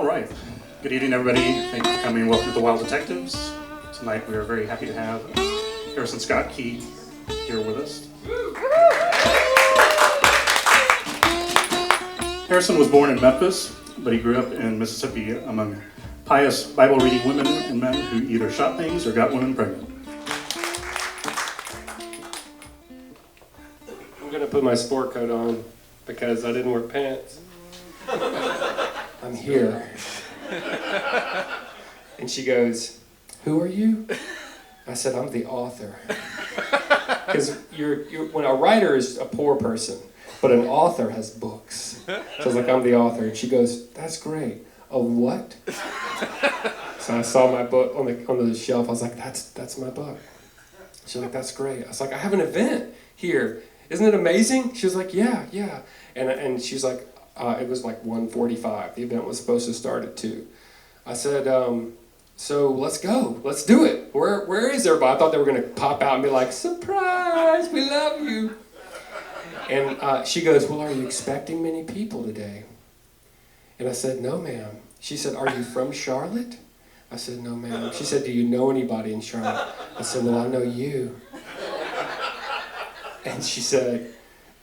All right. Good evening, everybody. Thank you for coming. Welcome to the Wild Detectives. Tonight we are very happy to have Harrison Scott Key here with us. Harrison was born in Memphis, but he grew up in Mississippi among pious Bible-reading women and men who either shot things or got women pregnant. I'm going to put my sport coat on because I didn't wear pants. I'm here. And she goes, "Who are you?" I said, "I'm the author." Because when a writer is a poor person, but an author has books. So I was like, "I'm the author." And she goes, "That's great. A what?" So I saw my book on the shelf. I was like, that's my book. She's like, "That's great." I was like, "I have an event here. Isn't it amazing?" She was like, yeah. And she's like, it was like 1:45. The event was supposed to start at 2. I said, so let's go. Let's do it. Where is everybody? I thought they were going to pop out and be like, "Surprise, we love you." And she goes, "Well, are you expecting many people today?" And I said, "No, ma'am." She said, "Are you from Charlotte?" I said, "No, ma'am." She said, "Do you know anybody in Charlotte?" I said, "Well, I know you." And she said,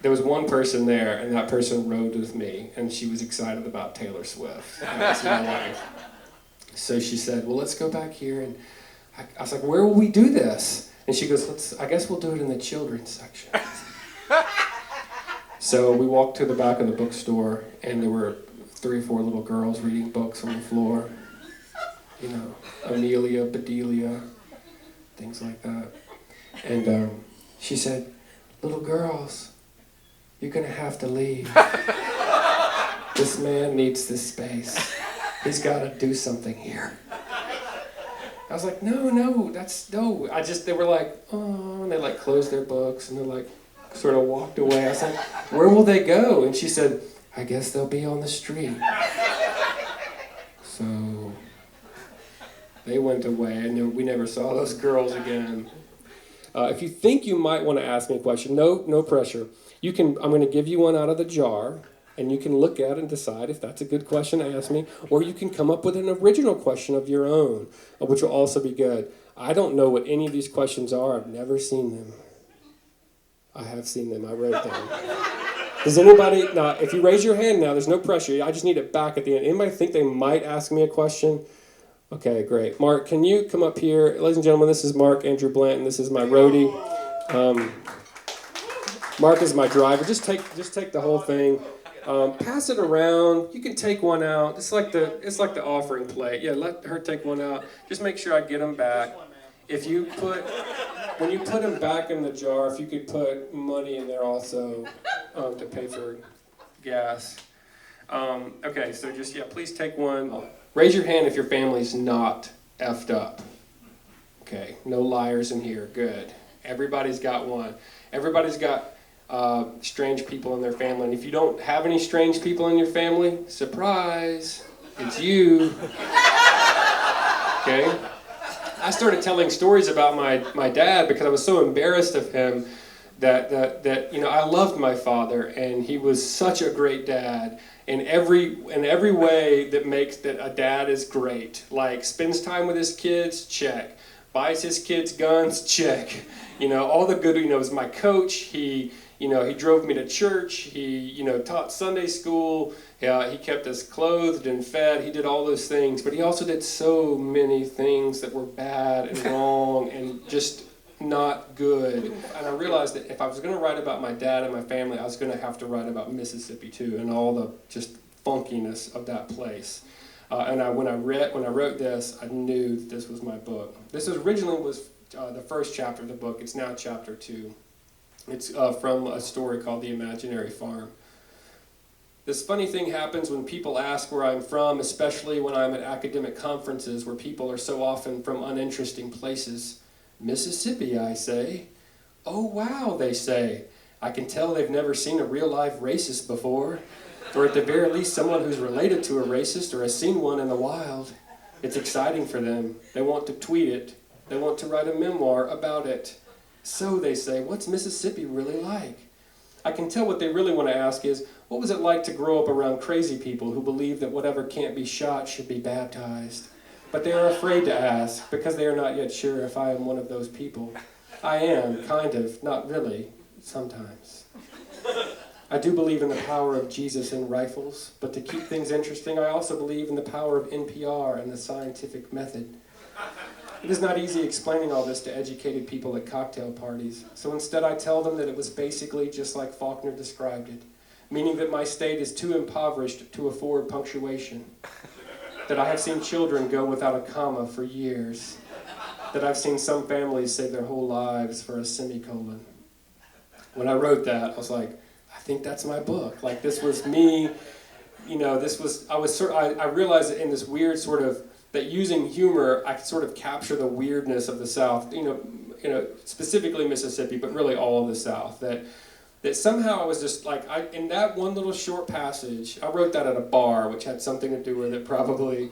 there was one person there, and that person rode with me, and she was excited about Taylor Swift. That was my wife. So she said, "Well, let's go back here." And I was like, "Where will we do this?" And she goes, I guess we'll do it in the children's section." So we walked to the back of the bookstore, and there were 3 or 4 little girls reading books on the floor. You know, Amelia, Bedelia, things like that. And she said, "Little girls, you're going to have to leave. This man needs this space. He's got to do something here." I was like, no. They were like, "Oh," and they like closed their books and they like sort of walked away. I was like, "Where will they go?" And she said, "I guess they'll be on the street." So they went away and we never saw those girls again. If you think you might want to ask me a question, no pressure. I'm going to give you one out of the jar, and you can look at it and decide if that's a good question to ask me, or you can come up with an original question of your own, which will also be good. I don't know what any of these questions are. I've never seen them. I have seen them. I wrote them. Does anybody, now, if you raise your hand now, there's no pressure. I just need it back at the end. Anybody think they might ask me a question? Okay, great. Mark, can you come up here? Ladies and gentlemen, this is Mark Andrew Blanton. This is my roadie. Mark is my driver. Just take the whole thing. Pass it around. You can take one out. It's like the offering plate. Yeah, let her take one out. Just make sure I get them back. When you put them back in the jar, if you could put money in there also to pay for gas. Okay, so please take one. Raise your hand if your family's not effed up. Okay, no liars in here. Good. Everybody's got one. Everybody's got strange people in their family. And if you don't have any strange people in your family, surprise, it's you. Okay? I started telling stories about my dad because I was so embarrassed of him that I loved my father, and he was such a great dad. In every way that makes that a dad is great. Like spends time with his kids, check. Buys his kids guns, check. All the good, was my coach. He drove me to church. He, taught Sunday school. He kept us clothed and fed. He did all those things, but he also did so many things that were bad and wrong and just not good. And I realized that if I was going to write about my dad and my family, I was going to have to write about Mississippi too, and all the just funkiness of that place. When I wrote this, I knew that this was my book. This originally was the first chapter of the book. It's now chapter 2. It's from a story called The Imaginary Farm. This funny thing happens when people ask where I'm from, especially when I'm at academic conferences where people are so often from uninteresting places. "Mississippi," I say. "Oh, wow," they say. "I can tell they've never seen a real-life racist before, or at the very least someone who's related to a racist or has seen one in the wild. It's exciting for them. They want to tweet it. They want to write a memoir about it. So," they say, "what's Mississippi really like?" I can tell what they really want to ask is, what was it like to grow up around crazy people who believe that whatever can't be shot should be baptized? But they are afraid to ask because they are not yet sure if I am one of those people. I am, kind of, not really, sometimes. I do believe in the power of Jesus and rifles, but to keep things interesting, I also believe in the power of NPR and the scientific method. It is not easy explaining all this to educated people at cocktail parties, so instead I tell them that it was basically just like Faulkner described it, meaning that my state is too impoverished to afford punctuation, that I have seen children go without a comma for years, that I've seen some families save their whole lives for a semicolon. When I wrote that, I was like, I think that's my book. Like, this was me, I realized that in this weird sort of, that using humor, I could sort of capture the weirdness of the South, specifically Mississippi, but really all of the South. That somehow I was just like, in that one little short passage, I wrote that at a bar, which had something to do with it probably.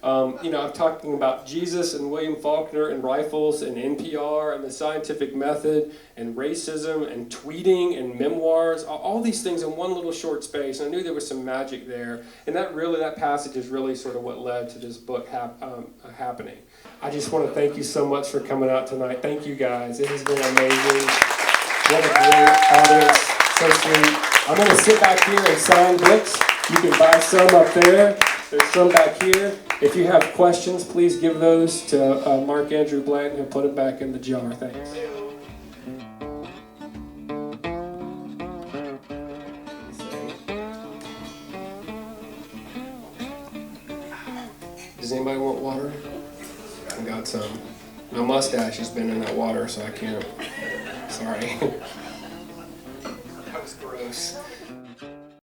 I'm talking about Jesus and William Faulkner and rifles and NPR and the scientific method and racism and tweeting and memoirs, all these things in one little short space. And I knew there was some magic there. And that passage is really sort of what led to this book happening. I just want to thank you so much for coming out tonight. Thank you guys. It has been amazing. What a great audience. So sweet. I'm going to sit back here and sign books. You can buy some up there. There's some back here. If you have questions, please give those to Mark Andrew Blanton. He'll put it back in the jar. Thanks. Does anybody want water? I got some. My mustache has been in that water, so I can't. Sorry.